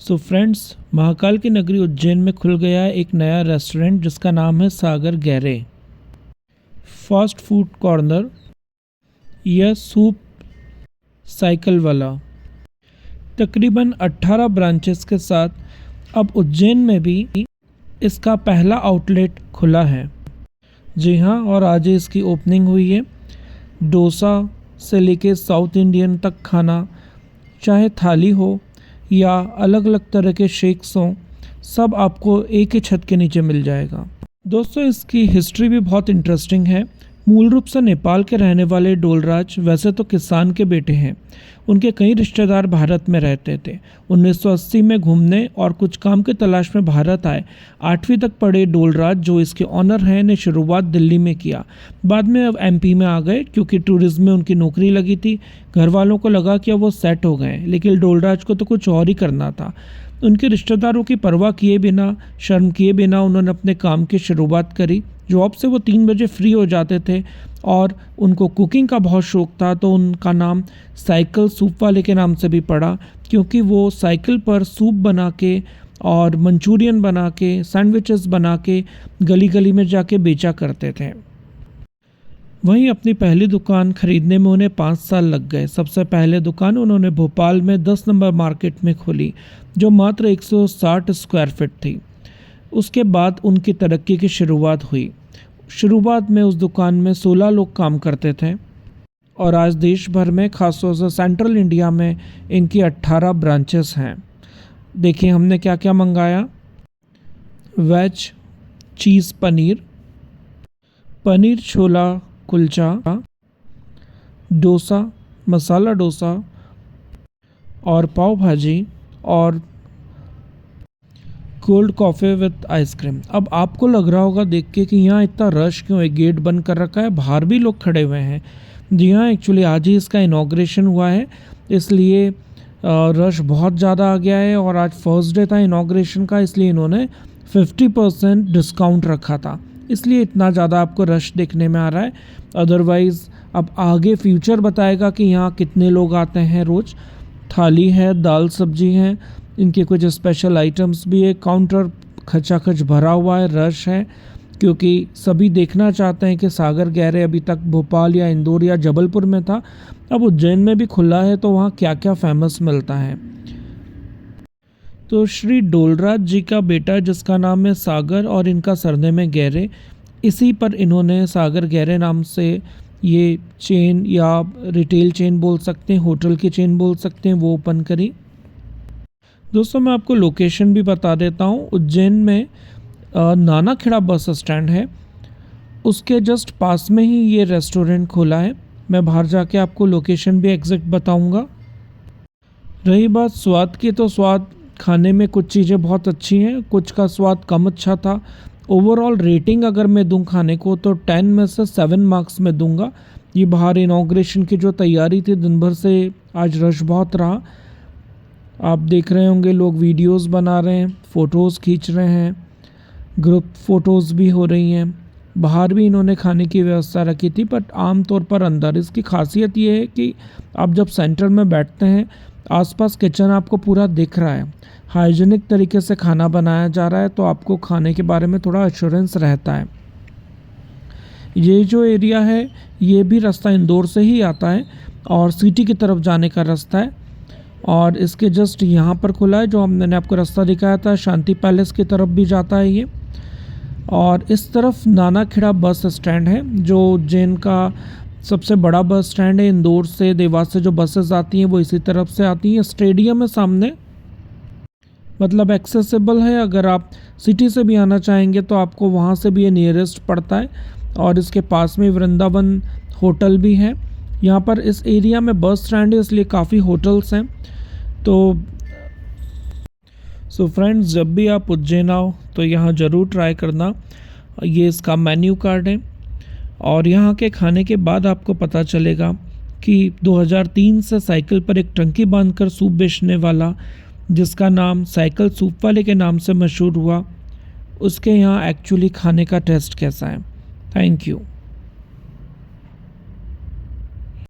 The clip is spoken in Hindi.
सो फ्रेंड्स, महाकाल की नगरी उज्जैन में खुल गया है एक नया रेस्टोरेंट जिसका नाम है सागर गैरे फास्ट फूड कॉर्नर या सूप साइकिल वाला। तकरीबन 18 ब्रांचेस के साथ अब उज्जैन में भी इसका पहला आउटलेट खुला है। जी हाँ, और आज ही इसकी ओपनिंग हुई है। डोसा से लेके साउथ इंडियन तक खाना, चाहे थाली हो या अलग अलग तरह के शेक्स हों, सब आपको एक ही छत के नीचे मिल जाएगा। दोस्तों, इसकी हिस्ट्री भी बहुत इंटरेस्टिंग है। मूल रूप से नेपाल के रहने वाले डोलराज वैसे तो किसान के बेटे हैं। उनके कई रिश्तेदार भारत में रहते थे। 1980 में घूमने और कुछ काम की तलाश में भारत आए। 8वीं तक पढ़े डोलराज, जो इसके ऑनर हैं, ने शुरुआत दिल्ली में किया। बाद में अब एमपी में आ गए क्योंकि टूरिज्म में उनकी नौकरी लगी थी। घर वालों को लगा कि अब वो सेट हो गए, लेकिन डोलराज को तो कुछ और ही करना था। उनके रिश्तेदारों की परवाह किए बिना, शर्म किए बिना उन्होंने अपने काम की शुरुआत करी। जॉब से वो 3 बजे फ्री हो जाते थे और उनको कुकिंग का बहुत शौक़ था, तो उनका नाम साइकिल सूप वाले के नाम से भी पड़ा, क्योंकि वो साइकिल पर सूप बना के और मंचूरियन बना के, सैंडविचेस बना के गली गली में जाके बेचा करते थे। वहीं अपनी पहली दुकान खरीदने में उन्हें 5 साल लग गए। सबसे पहले दुकान उन्होंने भोपाल में 10 नंबर मार्केट में खोली, जो मात्र 160 स्क्वायर फीट थी। उसके बाद उनकी तरक्की की शुरुआत हुई। शुरुआत में उस दुकान में 16 लोग काम करते थे और आज देश भर में, खासतौर से सेंट्रल इंडिया में, इनकी 18 ब्रांचेस हैं। देखिए हमने क्या क्या मंगाया। वेज चीज़ पनीर, पनीर छोला कुलचा, डोसा, मसाला डोसा और पाव भाजी और कोल्ड कॉफ़ी विद आइसक्रीम। अब आपको लग रहा होगा देख के कि यहाँ इतना रश क्यों है, गेट बंद कर रखा है, बाहर भी लोग खड़े हुए हैं। जी हाँ, एक्चुअली आज ही इसका इनॉग्रेशन हुआ है, इसलिए रश बहुत ज़्यादा आ गया है। और आज फर्स्ट डे था इनॉग्रेशन का, इसलिए इन्होंने 50% डिस्काउंट रखा था, इसलिए इतना ज़्यादा आपको रश देखने में आ रहा है। अदरवाइज़ अब आगे फ्यूचर बताएगा कि यहाँ कितने लोग आते हैं रोज़। थाली है, दाल सब्जी है, इनके कुछ स्पेशल आइटम्स भी है। काउंटर खचाखच भरा हुआ है, रश है, क्योंकि सभी देखना चाहते हैं कि सागर गैरे अभी तक भोपाल या इंदौर या जबलपुर में था, अब उज्जैन में भी खुला है, तो वहाँ क्या क्या फेमस मिलता है। तो श्री डोलराज जी का बेटा, जिसका नाम है सागर और इनका सरनेम है गैरे, इसी पर इन्होंने सागर गैरे नाम से ये चेन या रिटेल चेन बोल सकते हैं, होटल की चेन बोल सकते हैं, वो ओपन करी। दोस्तों, मैं आपको लोकेशन भी बता देता हूँ। उज्जैन में नानाखेड़ा बस स्टैंड है, उसके जस्ट पास में ही ये रेस्टोरेंट खोला है। मैं बाहर जाके आपको लोकेशन भी एग्जैक्ट बताऊँगा। रही बात स्वाद की, तो स्वाद खाने में कुछ चीज़ें बहुत अच्छी हैं, कुछ का स्वाद कम अच्छा था। ओवरऑल रेटिंग अगर मैं दूं खाने को, तो 10 में से 7 मार्क्स में दूंगा। ये बाहर इनॉग्रेशन की जो तैयारी थी, दिन भर से आज रश बहुत रहा। आप देख रहे होंगे लोग वीडियोस बना रहे हैं, फ़ोटोज़ खींच रहे हैं, ग्रुप फ़ोटोज़ भी हो रही हैं। बाहर भी इन्होंने खाने की व्यवस्था रखी थी, बट आमतौर पर अंदर। इसकी खासियत ये है कि आप जब सेंटर में बैठते हैं, आसपास किचन आपको पूरा दिख रहा है, हाइजीनिक तरीके से खाना बनाया जा रहा है, तो आपको खाने के बारे में थोड़ा एश्योरेंस रहता है। ये जो एरिया है, ये भी रास्ता इंदौर से ही आता है और सिटी की तरफ जाने का रास्ता है, और इसके जस्ट यहाँ पर खुला है, जो मैंने आपको रास्ता दिखाया था, शांति पैलेस की तरफ भी जाता है ये। और इस तरफ नानाखेड़ा बस स्टैंड है, जो उज्जैन का सबसे बड़ा बस स्टैंड है। इंदौर से, देवास से जो बसेस आती हैं वो इसी तरफ से आती हैं। स्टेडियम है सामने, मतलब एक्सेसिबल है। अगर आप सिटी से भी आना चाहेंगे तो आपको वहाँ से भी ये नियरेस्ट पड़ता है। और इसके पास में वृंदावन होटल भी है। यहाँ पर इस एरिया में बस स्टैंड है, इसलिए काफ़ी होटल्स हैं। तो फ्रेंड्स, जब भी आप उज्जैन आओ तो यहाँ ज़रूर ट्राई करना। ये इसका मेन्यू कार्ड है, और यहाँ के खाने के बाद आपको पता चलेगा कि 2003 से साइकिल पर एक टंकी बांधकर सूप बेचने वाला, जिसका नाम साइकिल सूप वाले के नाम से मशहूर हुआ, उसके यहाँ एक्चुअली खाने का टेस्ट कैसा है। Thank you.